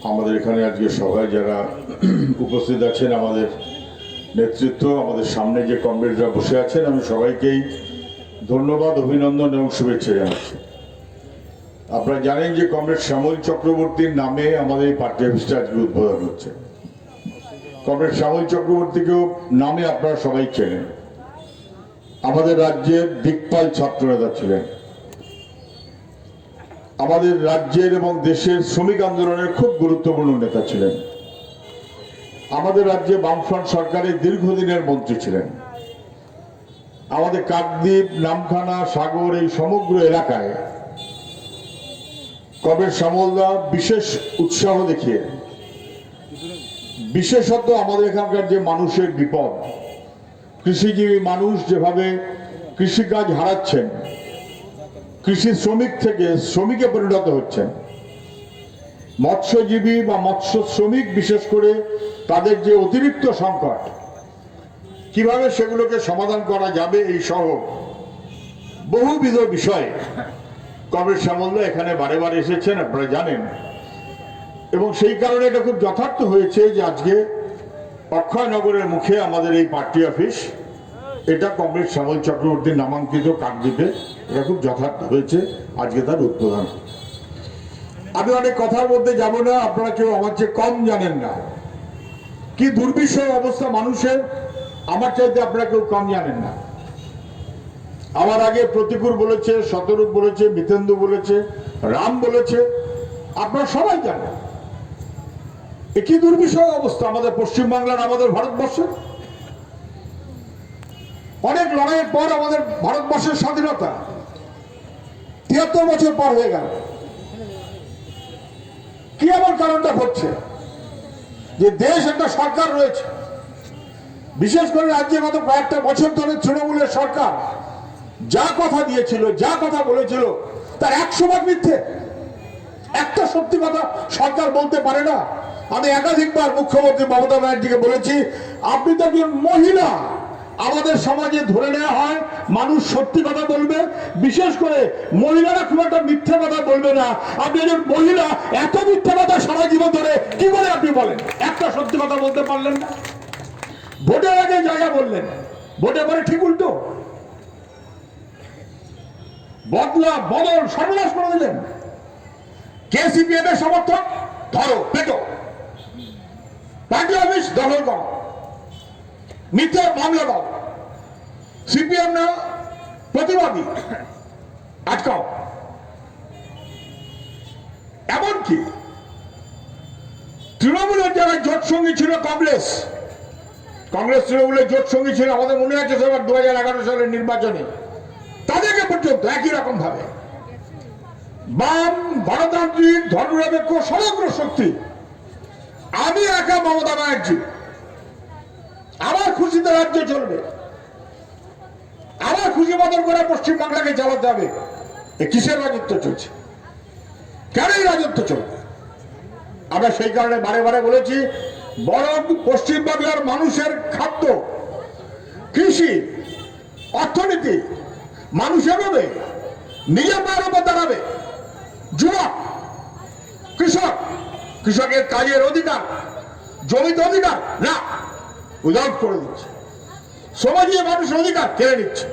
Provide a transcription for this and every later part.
আমাদের এখানে আজকে সভায় যারা উপস্থিত আছেন, আমাদের নেতৃত্ব, আমাদের সামনে যে কমরেডরা বসে আছেন, আমি সবাইকেই ধন্যবাদ, অভিনন্দন এবং শুভেচ্ছা জানাচ্ছি। আপনারা জানেন যে কমরেড শ্যামল চক্রবর্তীর নামে আমাদের এই পার্টি অফিসটা আজকে উদ্বোধন হচ্ছে। কমরেড শ্যামল চক্রবর্তীকেও নামে আপনারা সবাই চেনেন। আমাদের রাজ্যের দিকপাল ছাত্রনেতা ছিলেন, আমাদের রাজ্যের এবং দেশের শ্রমিক আন্দোলনের খুব গুরুত্বপূর্ণ নেতা ছিলেন। আমাদের রাজ্যে বামফ্রন্ট সরকারের দীর্ঘদিনের মন্ত্রী ছিলেন। আমাদের কাকদ্বীপ, নামখানা, সাগর এই সমগ্র এলাকায় কমরেড শ্যামলদা বিশেষ উৎসাহ দেখিয়ে, বিশেষত আমাদের এখানকার যে মানুষের বিপদ, কৃষিজীবী মানুষ যেভাবে কৃষিকাজ হারাচ্ছেন, কৃষি শ্রমিক থেকে শ্রমিকে পরিণত হচ্ছেন, মৎস্যজীবী বা মৎস্য শ্রমিক বিশেষ করে তাদের যে অতিরিক্ত সংকট, কিভাবে সেগুলোকে সমাধান করা যাবে এই সহ বহুবিধ বিষয়ে কমরেড শ্যামলদা এখানে বারে বারে এসেছেন, আপনারা জানেন। এবং সেই কারণে এটা খুব যথার্থ হয়েছে যে আজকে অক্ষয়নগরের মুখে আমাদের এই পার্টি অফিস, এটা কমরেড শ্যামল চক্রবর্তীর নামাঙ্কিত কাকদ্বীপে, এটা খুব যথার্থ হয়েছে আজকে তার উদ্বোধন। আমি অনেক কথার মধ্যে যাব না, আপনারা কেউ আমার চেয়ে কম জানেন না কি দুর্বিষহ অবস্থা মানুষের, আমার চাইতে আপনারা কেউ কম জানেন না। আমার আগে প্রতিকূল বলেছে, শতরূপ বলেছে, মিতেন্দু বলেছে, রাম বলেছে, আপনারা সবাই জানেন কি দুর্বিষহ অবস্থা আমাদের পশ্চিমবাংলার, আমাদের ভারতবর্ষের। অনেক লড়াইয়ের পর আমাদের ভারতবর্ষের স্বাধীনতা ৭৩ বছর পর হয়ে গেল। কি এমন কারণটা হচ্ছে যে দেশ একটা সরকার রয়েছে, বিশেষ করে রাজ্যে গত কয়েকটা বছর ধরে তৃণমূলের সরকার যা কথা দিয়েছিল, যা কথা বলেছিল, তার ১০০ মিথ্যে, একটা সত্যি কথা সরকার বলতে পারে না। আমি একাধিকবার মুখ্যমন্ত্রী মমতা ব্যানার্জিকে বলেছি, আপনি তো একজন মহিলা, আমাদের সমাজে ধরে নেওয়া হয় মানুষ সত্যি কথা বলবে, বিশেষ করে মহিলারা খুব একটা মিথ্যে কথা বলবে না। আপনি একজন মহিলা, এত মিথ্যে কথা সারা জীবন ধরে কি করে আপনি বলেন? একটা সত্যি কথা বলতে পারলেন না। ভোটের আগে জায়গা বললেন, ভোটের পরে ঠিক উল্টো বদলা বদল সর্বনাশ করে দিলেন। কে সিপিএম এর সমর্থক? ধরো পেটো, পার্টি অফিস দখল করো, মিথ্যার মামলা দাও, সিপিএম না প্রতিবাদী আটকাও। এমনকি তৃণমূলের যারা জোট সঙ্গী ছিল, কংগ্রেস তৃণমূলের জোট সঙ্গী ছিল, আমাদের মনে আছে সবার ২০১১ সালের নির্বাচনে, তাদেরকে পর্যন্ত একই রকম ভাবে বাম, গণতান্ত্রিক, ধর্মনিরপেক্ষ সমগ্র শক্তি, আমি একা মমতা ব্যানার্জি, আমার খুশিতে রাজ্য চলবে, আমার খুশি মতন করে পশ্চিমবাংলাকে চালাতে হবে। কিসের রাজত্ব চলছে? কেন রাজত্ব চলবে? আমরা সেই কারণে বারে বারে বলেছি, বরং পশ্চিমবাংলার মানুষের খাদ্য, কৃষি, অর্থনীতি মানুষের হবে, নিজের পায়ের উপর দাঁড়াবে। যুবক, কৃষকের কাজের অধিকার, জমিতে অধিকার না, উইদাউট করে দিচ্ছে। সমাজীয় মানুষের অধিকার কেড়ে নিচ্ছে।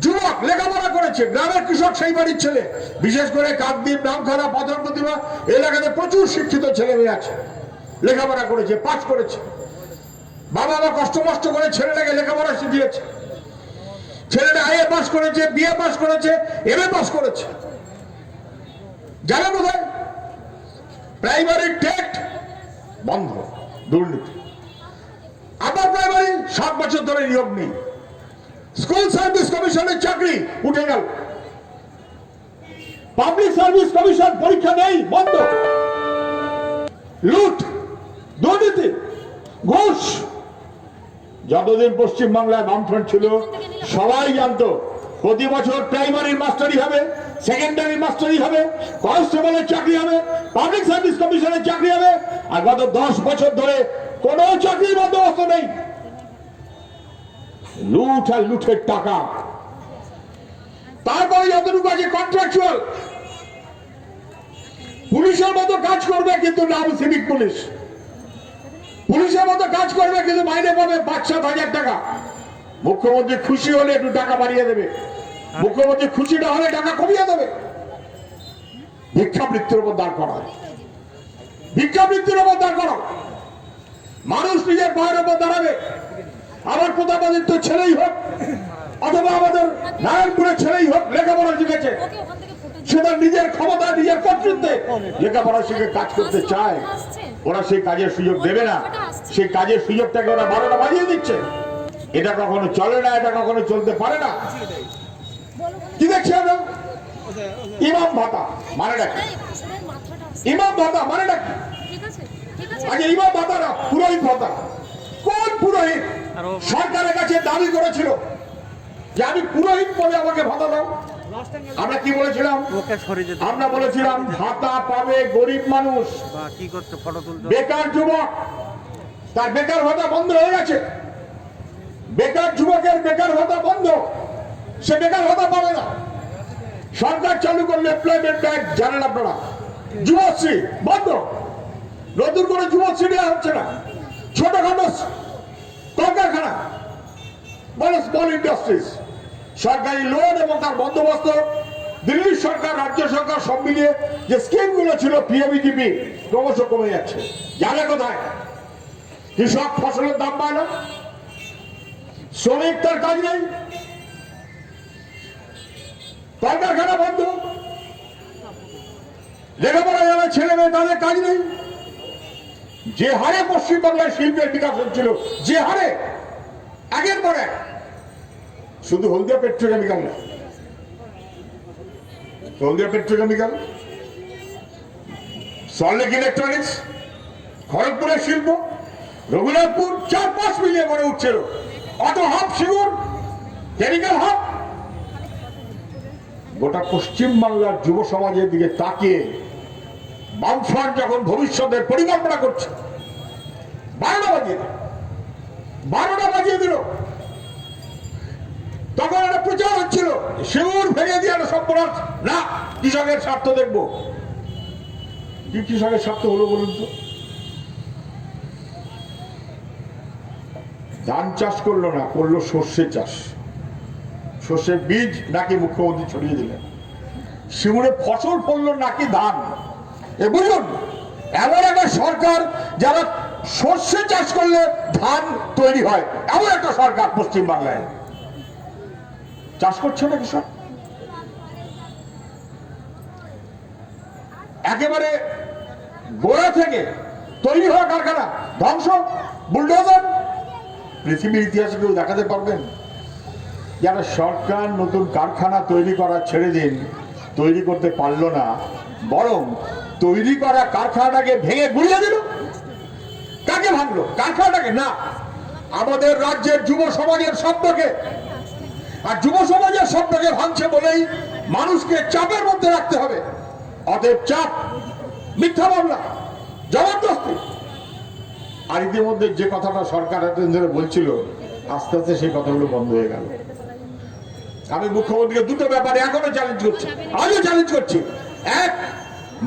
যুবক লেখাপড়া করেছে, গ্রামের কৃষক সেই বাড়ির ছেলে, বিশেষ করে কাকদ্বীপ, নামখানা, পাথর প্রতিমা এলাকাতে প্রচুর শিক্ষিত ছেলে মেয়ে আছে, লেখাপড়া করেছে, পাস করেছে। বাবা মা কষ্ট মষ্ট করে ছেলেটাকে লেখাপড়া শিখিয়েছে। ছেলেটা আইএ পাস করেছে, বিএ পাস করেছে, এমএ পাস করেছে। জানা বোধহয় প্রাইমারি টেট বন্ধ, দুর্নীতি। আবার প্রাইমারি 7 বছর ধরে নিয়োগ নেই। স্কুল সার্ভিস কমিশনের চাকরি উঠে গেল। পাবলিক সার্ভিস কমিশন পরীক্ষা নেই, বন্ধ। লুট, দুর্নীতি, ঘুষ। যতদিন পশ্চিমবাংলায় বামফ্রন্ট ছিল সবাই জানতো প্রতি বছর প্রাইমারির মাস্টারি হবে, সেকেন্ডারি মাস্টারি হবে, কনস্টেবলের চাকরি হবে, পাবলিক সার্ভিস কমিশনের চাকরি হবে। আর গত 10 বছর ধরে কোন চাকরির বন্দোবস্ত নেই। লুট আর লুটের টাকা। তারপরে যতটুকু আছে কন্ট্রাকচুয়াল, পুলিশের মতো কাজ করবে কিন্তু নাম সিভিক পুলিশ, পুলিশের মতো কাজ করবে কিন্তু মাইনে পাবে ৫-৭ হাজার টাকা। মুখ্যমন্ত্রী খুশি হলে একটু টাকা বাড়িয়ে দেবে, মুখ্যমন্ত্রী খুশি না হলে টাকা কমিয়ে দেবে। ভিক্ষাবৃত্তির উপর দাঁড় করা, ভিক্ষাবৃত্তির উপর দাঁড় করা। মানুষ নিজের পায়ের উপর দাঁড়াবে। আমার প্রতাপাদিত্য ছেলেই হোক অথবা আমাদের নারায়ণপুরের ছেলেই হোক, লেখাপড়া শিখেছে, সে তার নিজের ক্ষমতা নিজের কর্তৃত্বে লেখাপড়া শিখে কাজ করতে চায়। ওরা সেই কাজের সুযোগ দেবে না, সেই কাজের সুযোগটাকে ওরা 12টা বাজিয়ে দিচ্ছে। এটা কখনো চলে না, এটা কখনো চলতে পারে না। কি দেখছি আমরা? ইমাম ভাতা মানে ডাকি, ইমাম ভাতা মানে ডাকি। আগে ইমাম ভাতা না, পুরোহিত ভাতা। কোন পুরোহিত সরকারের কাছে দাবি করেছিল যে আমি পুরোহিত পদে আমাকে ভাতা দাও? আমরা কি বলেছিলাম? আমরা বলেছিলাম ভাতা পাবে গরিব মানুষ, বেকার যুবক তার বেকার ভাতা বন্ধ হয়ে গেছে। বেকার যুবকের বেকার ভাতা বন্ধ, সে বেকার ভাতা পাবে না। সরকার চালু করলে এমপ্লয়মেন্ট ব্যাংক, জানেন আপনারা, যুবশ্রী বন্ধ, নতুন করে যুবশ্রী দেওয়া হচ্ছে না। ছোটখাটো কলকারখানা মানে স্মল ইন্ডাস্ট্রিজ, সরকারি লোন এবং তার বন্দোবস্ত দিল্লি সরকার রাজ্য সরকার সব মিলিয়ে যে স্কিম গুলো ছিল পিএমইজিপি ক্রমশ কমে যাচ্ছে। জানে কোথায়? কৃষক ফসলের দাম পায় না, শ্রমিক তার কাজ নেই, কলকারখানা বন্ধ, লেখাপড়া যারা ছেলে মেয়ে তাদের কাজ নেই। যে হারে পশ্চিমবাংলায় শিল্পের বিকাশ হচ্ছিল, যে হারে আগের পরে, শুধু হলদিয়া পেট্রোকেমিক্যাল না, হলদিয়া পেট্রোকেমিক্যাল, সল্টলেক ইলেকট্রনিক্স, খড়গপুরের শিল্প, রঘুনাথপুর 4-5 মিলিয়ে গড়ে উঠছিল। Auto hub, Singur, chemical hub. গোটা পশ্চিম বাংলার যুব সমাজের দিকে তাকিয়ে বামফ্রন্ট যখন ভবিষ্যতের পরিকল্পনা করছে, 12টা বাজিয়ে দিল। তখন একটা প্রচার হচ্ছিল সিঙ্গুর ভেঙে দিয়ে একটা সম্পূর্ণ না, কৃষকের স্বার্থ দেখবো। কি কৃষকের স্বার্থ হলো বলুন তো? ধান চাষ করলো না, করলো সর্ষে চাষ। সর্ষের বীজ নাকি মুখ্যমন্ত্রী ছড়িয়ে দিলেন। সিঙ্গুরে ফসল ফললো নাকি ধান। এ বুঝুন, এমন একটা সরকার যারা সর্ষে চাষ করলে ধান তৈরি হয়, এমন একটা সরকার পশ্চিম বাংলায় চাষ করছে না কৃষক। একেবারে গোড়া থেকে তৈরি হওয়া কারখানা ধ্বংস, বুলডোজার। পৃথিবীর ইতিহাসে কেউ দেখাতে পারবেন যারা সরকার নতুন কারখানা তৈরি করা ছেড়ে দিন, তৈরি করতে পারলো না, বরং তৈরি করা কারখানাটাকে ভেঙে গুড়িয়ে দিল? কাকে ভাঙলো? কারখানাটাকে না, আমাদের রাজ্যের যুব সমাজের স্বপ্নকে। আর যুব সমাজের স্বপ্নকে ভাঙছে বলেই মানুষকে চাপের মধ্যে রাখতে হবে। অতএব চাপ, মিথ্যা মামলা, জবরদস্তি। আর ইতিমধ্যে যে কথাটা সরকার এতদিন ধরে বলছিল, আস্তে আস্তে সেই কথাগুলো বন্ধ হয়ে গেল। আমি মুখ্যমন্ত্রীকে দুটো ব্যাপারে এখনো চ্যালেঞ্জ করছি, আজও চ্যালেঞ্জ করছি। এক,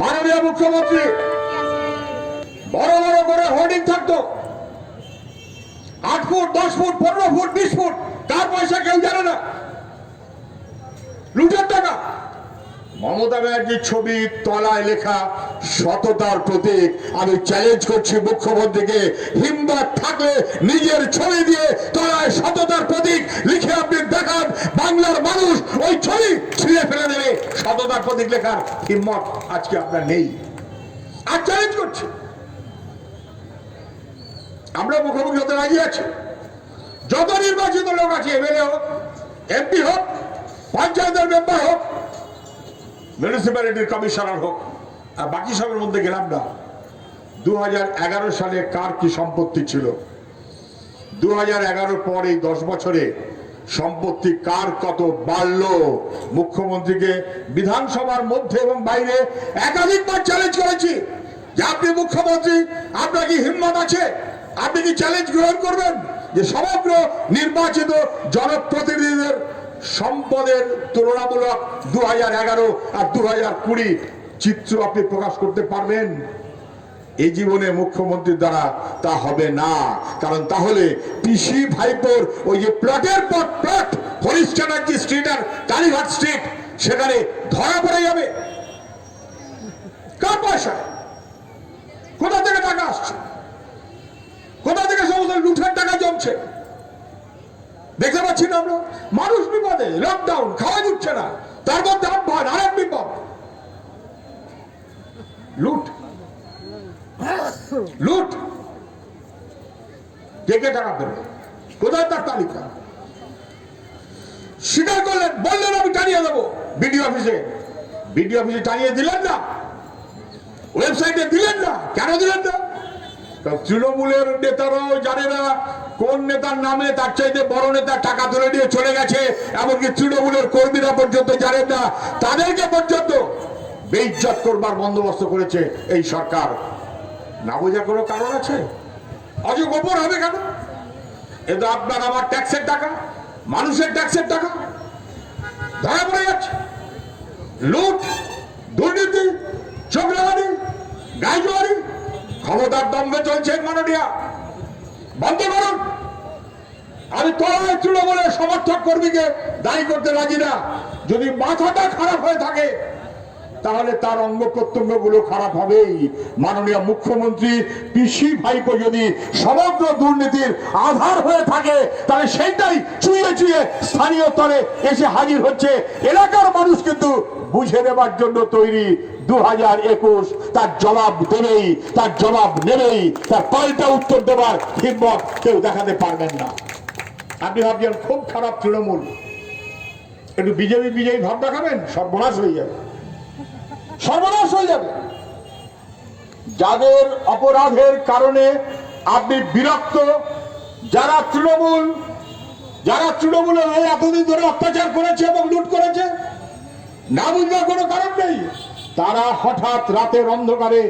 মাননীয় মুখ্যমন্ত্রী, বড় বড় করে হোর্ডিং থাকতো, 8 ফুট, 10 ফুট, 15 ফুট, 20 ফুট, কার পয়সা কেউ জানে না, লুটের টাকা। মমতা ব্যানার্জির ছবি তলায় লেখা সততার প্রতীক। আমি চ্যালেঞ্জ করছি মুখ্যমন্ত্রীকে, হিম্মত থাকলে নিজের ছবি দিয়ে তলায় সততার প্রতীক লিখে আপনি দেখান। বাংলার মানুষ ওই ছবি ছিঁড়ে ফেলে দেবে। সততার প্রতীক লেখার হিম্মত আজকে আপনার নেই। আর চ্যালেঞ্জ করছি, আমরা মুখোমুখি হতে রাজি আছি। যত নির্বাচিত লোক আছে, এমএলএ হোক, এমপি হোক, পঞ্চায়েতের মেম্বার হোক, মিউনিসিপ্যালিটির কমিশনার হোক, আর বাকি সবের মধ্যে গেলাম না। 2011 সালে কার কি সম্পত্তি ছিল, 2011 পর এই 10 বছরে সম্পত্তি কার কত বাড়লো, মুখ্যমন্ত্রীকে বিধানসভার মধ্যে এবং বাইরে একাধিকবার চ্যালেঞ্জ করেছি যে আপনি মুখ্যমন্ত্রী, আপনার কি হিম্মত আছে, আপনি কি চ্যালেঞ্জ গ্রহণ করবেন যে সমগ্র নির্বাচিত জনপ্রতিনিধিদের সম্পদের তুলনামূলক 2011 আর 2020 চিত্র আপনি প্রকাশ করতে পারবেন? এই জীবনে মুখ্যমন্ত্রীর দ্বারা তা হবে না, কারণ তাহলে পিসি ভাইপোর ওই যে প্লটের পর প্লট হরিশ চ্যাটার্জি স্ট্রিট আর কালীঘাট স্ট্রিট, সেখানে ধরা পড়ে যাবে। কার পয়সা? কোথা থেকে টাকা আসছে? কোথা থেকে সমস্ত লুঠের টাকা জমছে? দেখতে পাচ্ছি না আমরা? মানুষ বিপদে, লকডাউন, খাওয়া জুটছে না, তার মধ্যে আরেক বিপদ, লুট। লুট কে কে টাকা দেবে? কোথায় তার তালিকা? স্বীকার করলেন, বললেন আমি টানিয়ে দেবো বিডিও অফিসে। বিডিও অফিসে টানিয়ে দিলেন না, ওয়েবসাইটে দিলেন না। কেন দিলেন না? তৃণমূলের নেতারাও জানে না কোন নেতার নামে তার চাইতে বড় নেতা টাকা তুলে নিয়ে চলে গেছে, এমনকি তৃণমূলের কর্মীরা পর্যন্ত জানেন না। তাদেরকে পর্যন্ত বেইজ্জত করবার বন্দোবস্ত করেছে এই সরকার। না বোঝার কোনো কারণ আছে? অজ গোপন হবে কেন? এ তো আপনার আমার ট্যাক্সের টাকা, মানুষের ট্যাক্সের টাকা ধরা পড়ে যাচ্ছে। লুট, দুর্নীতি, চোখরাঙানি, গাইজোয়ারি, ক্ষমতার দম্ভে চলছে। মাননীয়া, বন্ধ করুন। আমি তলায় তৃণমূলের সমর্থক কর্মীকে দায়ী করতে রাজি না। যদি মাথাটা খারাপ হয়ে থাকে তাহলে তার অঙ্গ প্রত্যঙ্গ গুলো খারাপ হবেই। মাননীয় মুখ্যমন্ত্রী পিসি ভাইপো যদি সমগ্র দুর্নীতির আধার হয়ে থাকে, তাহলে সেইটাই চুইয়ে চুইয়ে স্থানীয় স্তরে এসে হাজির হচ্ছে। এলাকার মানুষ কিন্তু বুঝে নেবার জন্য তৈরি। 2021 তার জবাব দেবেই, তার জবাব নেবেই, তার পাল্টা উত্তর দেবার হিম্মত কেউ দেখাতে পারবেন না। আপনি ভাবছেন খুব খারাপ তৃণমূল, একটু বিজেপি বিজয়ী ভাব দেখাবেন, সর্বনাশ হয়ে যাবে, সর্বনাশ হয়ে যাবে। যাদের অপরাধের কারণে আপনি বিরক্ত, যারা তৃণমূলের হয়ে এতদিন ধরে অত্যাচার করেছে এবং লুট করেছে, না বুঝবার কোনো কারণ নেই। তারা হঠাৎ রাতের অন্ধকারে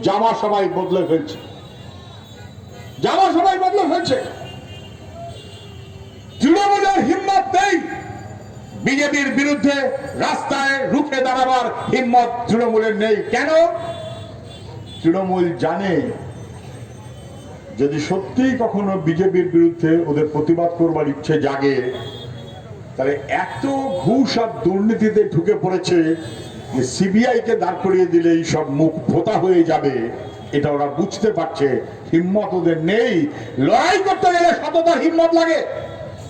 জামা সবাই বদলে ফেলছে, জামা সবাই বদলে ফেলছে। তৃণমূলের হিম্মত নেই বিজেপির বিরুদ্ধে রাস্তায় রুখে দাঁড়াবার হিম্মত তৃণমূলের নেই। কেন? তৃণমূল জানে যদি সত্যিই কখনো বিজেপির বিরুদ্ধে ওদের প্রতিবাদ করবার ইচ্ছে জাগে, তাহলে এত ঘুষ আর দুর্নীতিতে ঢুকে পড়েছে যে সিবিআই কে দাঁড় করিয়ে দিলে এই সব মুখ ভোতা হয়ে যাবে। এটা ওরা বুঝতে পারছে। হিম্মত ওদের নেই। লড়াই করতে গেলে সততার হিম্মত লাগে।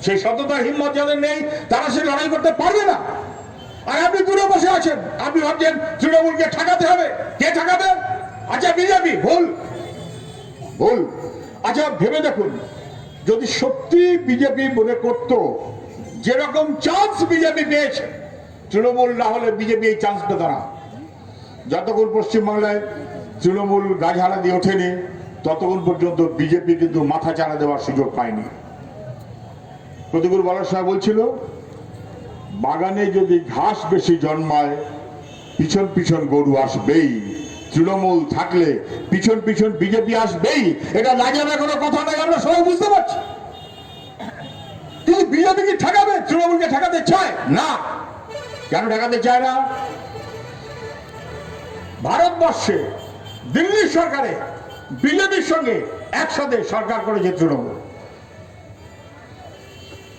সেই সততার হিম্মত যাদের নেই, তারা সে লড়াই করতে পারবে না। আর আপনি দূরে বসে আছেন, আপনি ভাবছেন তৃণমূলকে ঠেকাতে হবে। কে ঠেকাবে? আচ্ছা বিজেপি। ভুল, ভুল। আচ্ছা ভেবে দেখুন, যদি সত্যি বিজেপি মনে করত যেরকম চান্স বিজেপি পেয়েছে, তৃণমূল না হলে বিজেপি এই চান্স পেত না। যতক্ষণ পশ্চিমবাংলায় তৃণমূল গাছহারা দিয়ে ওঠেনি, ততক্ষণ পর্যন্ত বিজেপি কিন্তু মাথা চাড়া দেওয়ার সুযোগ পায়নি। প্রতিকূল বলার সময় বলছিল, বাগানে যদি ঘাস বেশি জন্মায় পিছন পিছন গরু আসবেই। তৃণমূল থাকলে পিছন পিছন বিজেপি আসবেই। এটা না জানা কোনো কথা নাই, আমরা সবাই বুঝতে পারছি। কিন্তু বিজেপি কি ঠেকাবে? তৃণমূলকে ঠেকাতে চায় না। কেন ঠেকাতে চায় না? ভারতবর্ষে দিল্লির সরকারে বিজেপির সঙ্গে একসাথে সরকার করেছে তৃণমূল।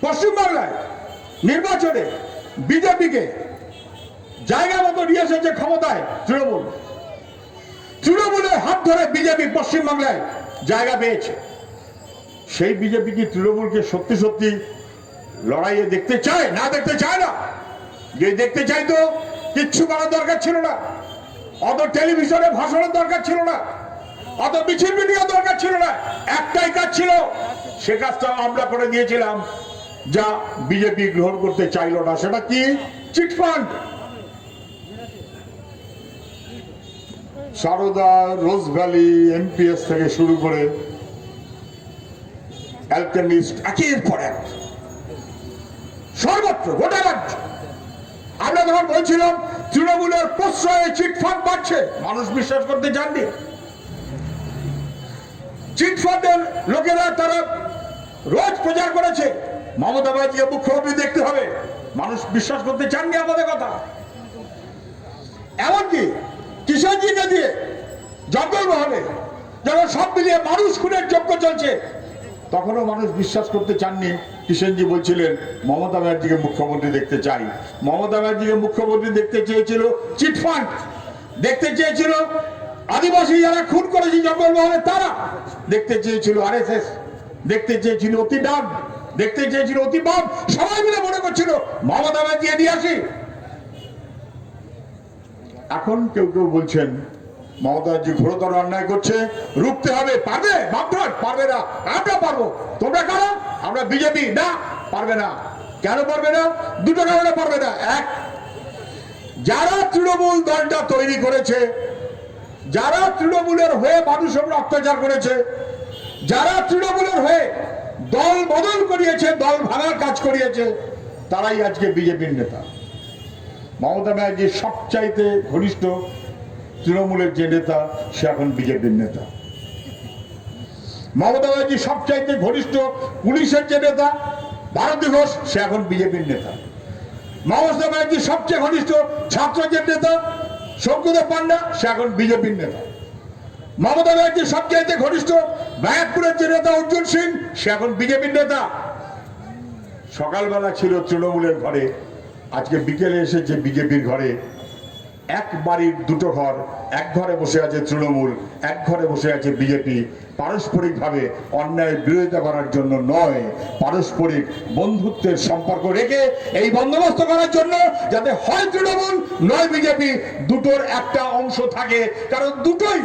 পশ্চিমবাংলায় নির্বাচনে বিজেপিকে জায়গা মতো নিয়ে এসেছে ক্ষমতায় তৃণমূল। তৃণমূলের হাত ধরে বিজেপি পশ্চিমবাংলায় জায়গা পেয়েছে। সেই বিজেপি কি তৃণমূলকে সত্যি সত্যি লড়াইয়ে দেখতে চায়? না, দেখতে চায় না। যে দেখতে চাইতো কিচ্ছু করার দরকার ছিল না, অত টেলিভিশনে ভাষণের দরকার ছিল না, অত মিছিল মিডিয়া দরকার ছিল না। একটাই কাজ ছিল, সে কাজটা আমরা করে দিয়েছিলাম, যা বিজেপি গ্রহণ করতে চাইল না। সেটা কি? চিটফান্ড। সারদা, রোজ ভ্যালি, এমপিএস থেকে শুরু করে অ্যালকেমিস্ট, একের পর এক সর্বত্র গোটা রাজ্য। আমরা যখন বলছিলাম তৃণমূলের প্রশ্রয়ে চিটফান্ড বাড়ছে, মানুষ বিশ্বাস করতে চাননি। চিটফান্ডের লোকেরা তারা রোজ প্রচার করেছে মমতা ব্যানার্জিকে মুখ্যমন্ত্রী দেখতে হবে, মানুষ বিশ্বাস করতে চাননি আমাদের কথা। এমনকি কিষাণজিকে দিয়ে জঙ্গলমহলে যখন সব মিলিয়ে মানুষ খুনের যজ্ঞ চলছে, তখনও মানুষ বিশ্বাস করতে চাননি। কিষাণজি বলছিলেন মমতা ব্যানার্জিকে মুখ্যমন্ত্রী দেখতে চাই। মমতা ব্যানার্জিকে মুখ্যমন্ত্রী দেখতে চেয়েছিল চিটফান্ড, দেখতে চেয়েছিল আদিবাসী যারা খুন করেছে জঙ্গলমহলে তারা, দেখতে চেয়েছিল আরএসএস, দেখতে চেয়েছিল অতি ডান, দেখতে চেয়েছিল অতি বাম। সবাই মিলে মনে করছিল মমতা ব্যানার্জি এগিয়ে আসি। এখন কেউ কেউ বলছেন মমতা ব্যানার্জি ঘোরতর অন্যায় করছে, রুখতে হবে। পারবে? বামফ্রন্ট পারবে না। আমরা পারবো। তোমরা কারা? আমরা বিজেপি। না, পারবে না। কেন পারবে না? দুটো কারণে পারবে না। এক, যারা তৃণমূল দলটা তৈরি করেছে, যারা তৃণমূলের হয়ে মানুষের উপর অত্যাচার করেছে, যারা তৃণমূলের হয়ে দল বদল করিয়েছে, দল ভাঙার কাজ করিয়েছে, তারাই আজকে বিজেপির নেতা। মমতা ব্যানার্জির সবচাইতে ঘনিষ্ঠ তৃণমূলের যে নেতা, সে এখন বিজেপির নেতা। মমতা ব্যানার্জির সবচাইতে ঘনিষ্ঠ পুলিশের যে নেতা ভারতী ঘোষ, সে এখন বিজেপির নেতা। মমতা ব্যানার্জির সবচেয়ে ঘনিষ্ঠ ছাত্রদের নেতা শঙ্কুদেব পান্ডা, সে এখন বিজেপির নেতা। মমতা ব্যানার্জির সবচাইতে ঘনিষ্ঠ ব্যারাকপুরের যে নেতা অর্জুন সিং, সে এখন বিজেপির নেতা। সকালবেলা ছিল তৃণমূলের ঘরে, আজকে বিকেলে এসেছে বিজেপির ঘরে। এক বাড়ির দুটো ঘর, এক ঘরে বসে আছে তৃণমূল, এক ঘরে বসে আছে বিজেপি। পারস্পরিক ভাবে অন্যায়ের বিরোধিতা করার জন্য নয়, পারস্পরিক বন্ধুত্বের সম্পর্ক রেখে এই বন্দোবস্ত করার জন্য যাতে হয় তৃণমূল নয় বিজেপি, দুটোর একটা অংশ থাকে। কারণ দুটোই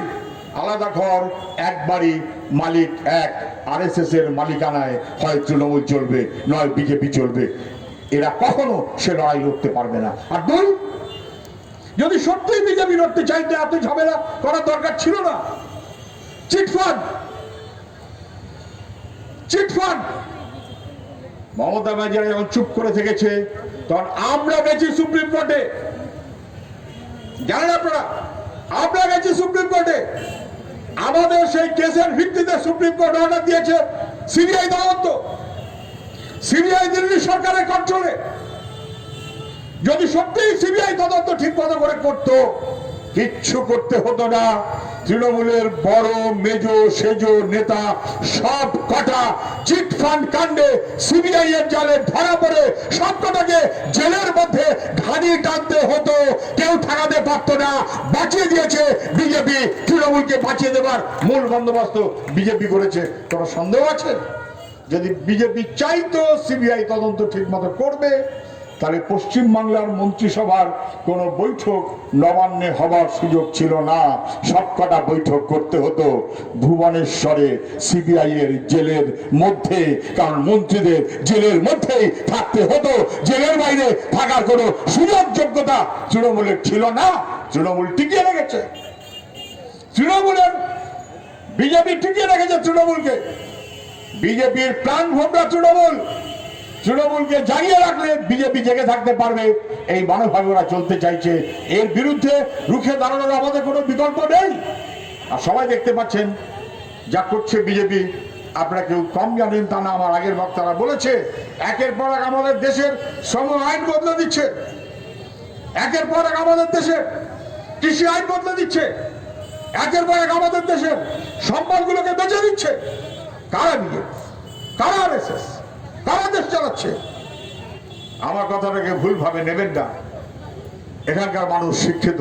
আলাদা ঘর, এক বাড়ি, মালিক এক। আরএসএস এর মালিকানায় হয় তৃণমূল চলবে নয় বিজেপি চলবে। এরা কখনো সে লড়াই লড়তে পারবে না। আর দুই, যদি সত্যি বিজেপি লড়তে চাইতে এত ঝামেলা করার দরকার ছিল না। Chit fund, chit fund. মমতা ব্যানার্জি যখন চুপ করে থেকেছে, তখন আমরা গেছি সুপ্রিম কোর্টে। জানেন আপনারা, আমরা গেছি সুপ্রিম কোর্টে। আমাদের সেই কেসের ভিত্তিতে সুপ্রিম কোর্ট অর্ডার দিয়েছে সিবিআই তদন্ত। সিবিআই দিল্লি সরকারের কন্ট্রোলে। যদি সত্যি সিবিআই তদন্ত ঠিক মতো করে করতো, কিচ্ছু করতে হতো না। তৃণমূলের বড় মেজো সেজো নেতা সব কটা চিটফান্ড কাণ্ডে সিবিআই এর জালে ধরা পড়ে সব কটাকে জেলের মধ্যে ঘানি টানতে হতো, কেউ ঠেকাতে পারতো না। বাঁচিয়ে দিয়েছে বিজেপি। তৃণমূলকে বাঁচিয়ে দেবার মূল বন্দোবস্ত বিজেপি করেছে। কোনো সন্দেহ আছে? যদি বিজেপি চাইতো সিবিআই তদন্ত ঠিক মতো করবে, তাহলে পশ্চিমবাংলার মন্ত্রিসভার কোন বৈঠক নবান্নে হবার সুযোগ ছিল না। সবকটা বৈঠক করতে হতো ভুবনেশ্বরে সিবিআই এর জেলের মধ্যে। কারণ মন্ত্রীদের জেলের মধ্যেই থাকতে হতো, জেলের বাইরে থাকার কোনো সুযোগ যোগ্যতা তৃণমূলের ছিল না। তৃণমূল টিকিয়ে রেখেছে, তৃণমূলের বিজেপি টিকিয়ে রেখেছে তৃণমূলকে। বিজেপির প্রাণ ভোমরা তৃণমূল। তৃণমূলকে জাগিয়ে রাখলে বিজেপি জেগে থাকতে পারবে, এই মনোভাবে ওরা চলতে চাইছে। এর বিরুদ্ধে রুখে দাঁড়ানোর আমাদের কোনো বিকল্প নেই। আর সবাই দেখতে পাচ্ছেন যা করছে বিজেপি। আপনারা কেউ কম জানেন তা না, আমার আগের বক্তারা বলেছে, একের পর এক আমাদের দেশের শ্রম আইন বদলে দিচ্ছে, একের পর এক আমাদের দেশের কৃষি আইন বদলে দিচ্ছে, একের পর এক আমাদের দেশের সম্পদগুলোকে বেঁচে দিচ্ছে। কারা বিজেপি? কারা আরএসএস? কারা দেশ চালাচ্ছে? আমার কথাটাকে ভুলভাবে নেবেন না। এখানকার মানুষ শিক্ষিত।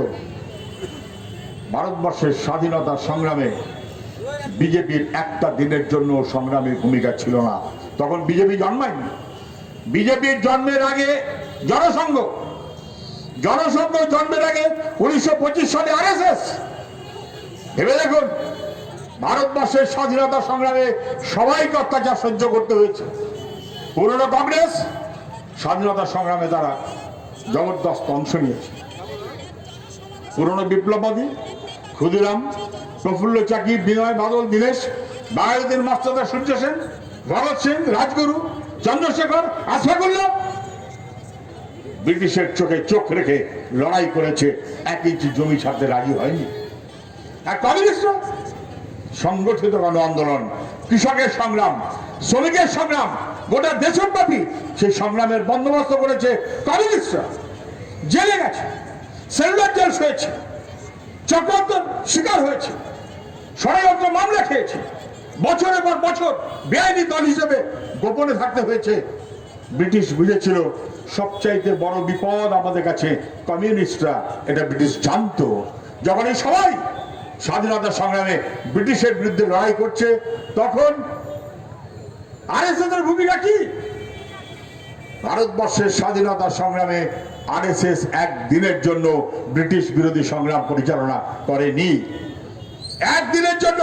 ভারতবর্ষের স্বাধীনতা সংগ্রামে বিজেপির একটা দিনের জন্য সংগ্রামের ভূমিকা ছিল না। তখন বিজেপি জন্মায়নি। বিজেপির জন্মের আগে জনসংঘ, জনসংঘ জন্মের আগে 1925 সালে আরএসএস। ভেবে দেখুন, ভারতবর্ষের স্বাধীনতা সংগ্রামে সবাইকে অত্যাচার সহ্য করতে হয়েছে। পুরনো কংগ্রেস স্বাধীনতা সংগ্রামে তারা জবরদস্ত অংশ নিয়েছে। পুরনো বিপ্লববাদী ক্ষুদিরাম, প্রফুল্ল চাকি, বিনয় বাদল, দীনেশ, বাঙালিদের মাস্টারদা সূর্য সেন, ভগৎ সিং, রাজগুরু, চন্দ্রশেখর, আশফাকুল্লাহ ব্রিটিশের চোখে চোখ রেখে লড়াই করেছে, 1 ইঞ্চি জমি ছাড়তে রাজি হয়নি। আর কমিউনিস্টরা সংগঠিত গণ আন্দোলন, কৃষকের সংগ্রাম, শ্রমিকের সংগ্রাম, গোটা দেশব্যাপী সেই সংগ্রামের বন্দোবস্ত করেছে কমিউনিস্টরা। জেলে গেছে, সেলুলার জেল হয়েছে, চক্রান্তের শিকার হয়েছে, ষড়যন্ত্র মামলা খেয়েছে, বছরের পর বছর বেআইনি দল হিসেবে গোপনে থাকতে হয়েছে। ব্রিটিশ বুঝেছিল সবচাইতে বড় বিপদ আমাদের কাছে কমিউনিস্টরা, এটা ব্রিটিশ জানতো। যখন এই সবাই স্বাধীনতা সংগ্রামে ব্রিটিশের বিরুদ্ধে লড়াই করছে, তখন আরএসএস এর ভূমিকা কি? ভারতবর্ষের স্বাধীনতা সংগ্রামে আরএসএস একদিনের জন্য ব্রিটিশ বিরোধী সংগ্রাম পরিচালনা করেনি। একদিনের জন্য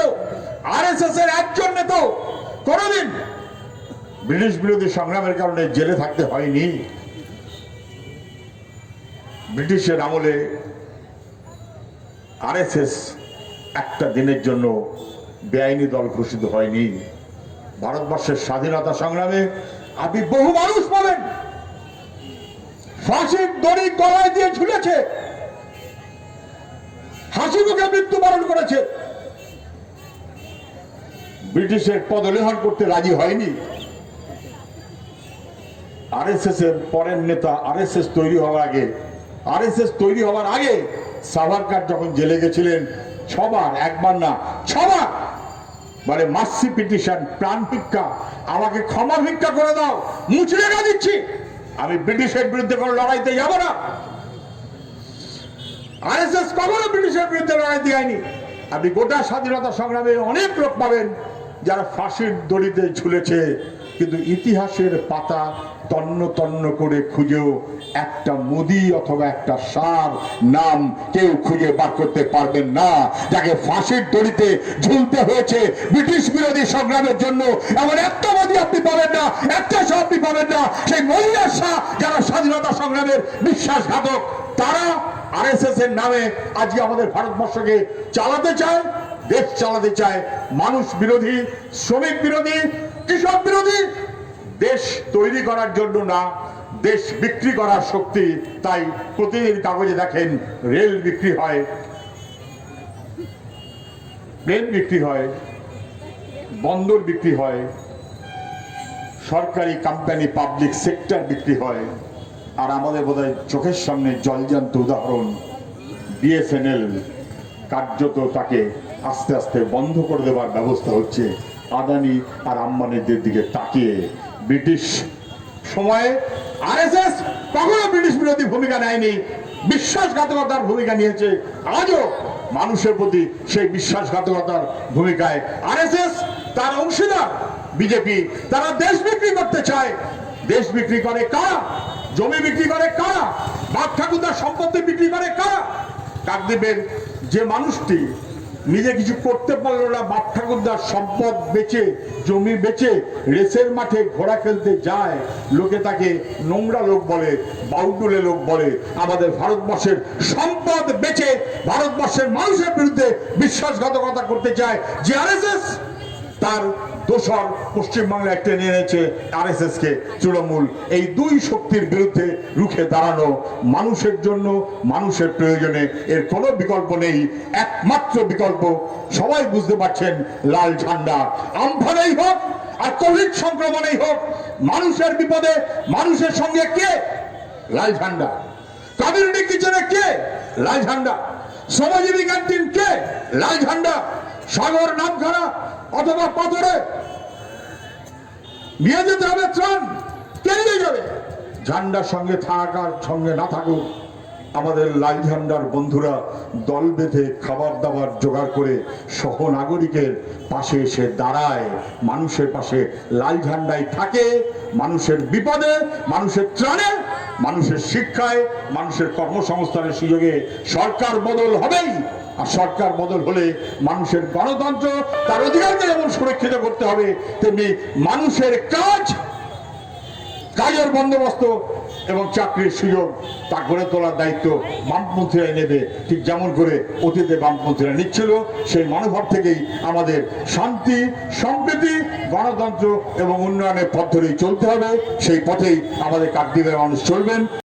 আরএসএস এর একজন নেতা কোনদিন ব্রিটিশ বিরোধী সংগ্রামের কারণে জেলে থাকতে হয়নি। ব্রিটিশের আমলে আরএসএস একটা দিনের জন্য বেআইনি দল ঘোষিত হয়নি। ভারতবর্ষের স্বাধীনতা সংগ্রামে আপনি বহু মানুষ পাবেন ফাঁসির দড়ি গলায় দিয়ে ঝুলেছে, হাসি মুখে মৃত্যুবরণ করেছে, ব্রিটিশের পদলেহন করতে রাজি হয়নি। আরএসএস এর পরের নেতা আরএসএস তৈরি হওয়ার আগে সাভারকার যখন জেলে গেছিলেন, ছবার, একবার না ছবার বলে মার্সি পিটিশন, প্রাণ ভিক্ষা, আমাকে ক্ষমা ভিক্ষা করে দাও, মুছে রেখে দিচ্ছি, আমি ব্রিটিশের বিরুদ্ধে কোনো লড়াইতে যাব না। আরএসএস কখনো ব্রিটিশের বিরুদ্ধে লড়াই দেয়নি। আপনি গোটা স্বাধীনতা সংগ্রামে অনেক লোক পাবেন যারা ফাঁসির দড়িতে ঝুলেছে, কিন্তু ইতিহাসের পাতা তন্ন তন্ন করে খুঁজেও একটা মোদি অথবা একটা সার নাম কেউ খুঁজে বার করতে পারবেন না যাকে ফাঁসির দড়িতে ঝুলতে হয়েছে ব্রিটিশ বিরোধী সংগ্রামের জন্য। এমন একটা মোদি আপনি পাবেন না, একটা শাহ আপনি পাবেন না। সেই মহিলার শাহ যারা স্বাধীনতা সংগ্রামের বিশ্বাসঘাতক, তারা আরএসএস এর নামে আজকে আমাদের ভারতবর্ষকে চালাতে চায়, দেশ চালাতে চায়। মানুষ বিরোধী, শ্রমিক বিরোধী, কৃষক বিরোধী, দেশ তৈরি করার জন্য না, দেশ বিক্রি করার শক্তি। তাই প্রতিদিন কাগজে দেখেন রেল বিক্রি হয়, প্লেন বিক্রি হয়, বন্দর বিক্রি হয়, সরকারি কোম্পানি, পাবলিক সেক্টর বিক্রি হয়। আর আমাদের বোধহয় চোখের সামনে জলজান্ত উদাহরণ বিএসএনএল, কার্যত তাকে আস্তে আস্তে বন্ধ করে দেওয়ার ব্যবস্থা হচ্ছে আদানি আর আম্বানিদের দিকে তাকিয়ে। ব্রিটিশ সময়ে আরএসএস কখনো ব্রিটিশ বিরোধী ভূমিকা নেয়নি, বিশ্বাসঘাতকতার ভূমিকা নিয়েছে। আজও মানুষের প্রতি সেই বিশ্বাসঘাতকতার ভূমিকায় আরএসএস, তার অংশীদার বিজেপি, তারা দেশ বিক্রি করতে চায়। দেশ বিক্রি করে কারা? জমি বিক্রি করে কারা? বাপ ঠাকুরদার সম্পত্তি বিক্রি করে কারা? কাকদ্বীপের যে মানুষটি নিজে কিছু করতে পারলো না, বাপ ঠাকুরদার সম্পদ বেচে, জমি বেচে রেসের মাঠে ঘোড়া খেলতে যায়, লোকে তাকে নোংরা লোক বলে, বাউডুলে লোক বলে। আমাদের ভারতবর্ষের সম্পদ বেচে ভারতবর্ষের মানুষের বিরুদ্ধে বিশ্বাসঘাতকতা করতে চায় যে আরএসএস, তার দোসর পশ্চিমবাংলায় টেনে এনেছে আরএসএস কে, তৃণমূল। এই দুই শক্তির বিরুদ্ধে রুখে দাঁড়ানো মানুষের জন্য, মানুষের প্রয়োজনে এর কোনো বিকল্প নেই। একমাত্র বিকল্প সবাই বুঝতে পারছেন, লাল ঝান্ডা। আমফানেই হোক আর কোভিড সংক্রমণেই হোক, মানুষের বিপদে মানুষের সঙ্গে কে? লাল ঝান্ডা। কমিউনিটি কিচেনে কে? লাল ঝান্ডা। শ্রমজীবী ক্যান্টিন কে? লাল ঝান্ডা। সাগর, নামখানা অথবা পাথরে নিয়ে যেতে হবে ত্রাণ, কে নিয়ে যাবে? ঝান্ডার সঙ্গে থাকার সঙ্গে না থাকুক, আমাদের লাল ঝান্ডার বন্ধুরা দল বেঁধে খাবার দাবার জোগাড় করে সহনাগরিকের পাশে এসে দাঁড়ায়, মানুষের পাশে লাল ঝান্ডায় থাকে। মানুষের বিপদে, মানুষের ত্রাণে, মানুষের শিক্ষায়, মানুষের কর্মসংস্থানের সুযোগে সরকার বদল হবেই। আর সরকার বদল হলে মানুষের গণতন্ত্র, তার অধিকারকে যেমন সুরক্ষিত করতে হবে, তেমনি মানুষের কাজের বন্দোবস্ত এবং চাকরির সুযোগ তা গড়ে তোলার দায়িত্ব বামপন্থীরা নেবে। ঠিক যেমন করে অতীতে বামপন্থীরা নিচ্ছিল, সেই মনোভাব থেকেই আমাদের শান্তি, সম্প্রীতি, গণতন্ত্র এবং উন্নয়নের পথ ধরেই চলতে হবে। সেই পথেই আমাদের কাকদ্বীপের মানুষ চলবেন।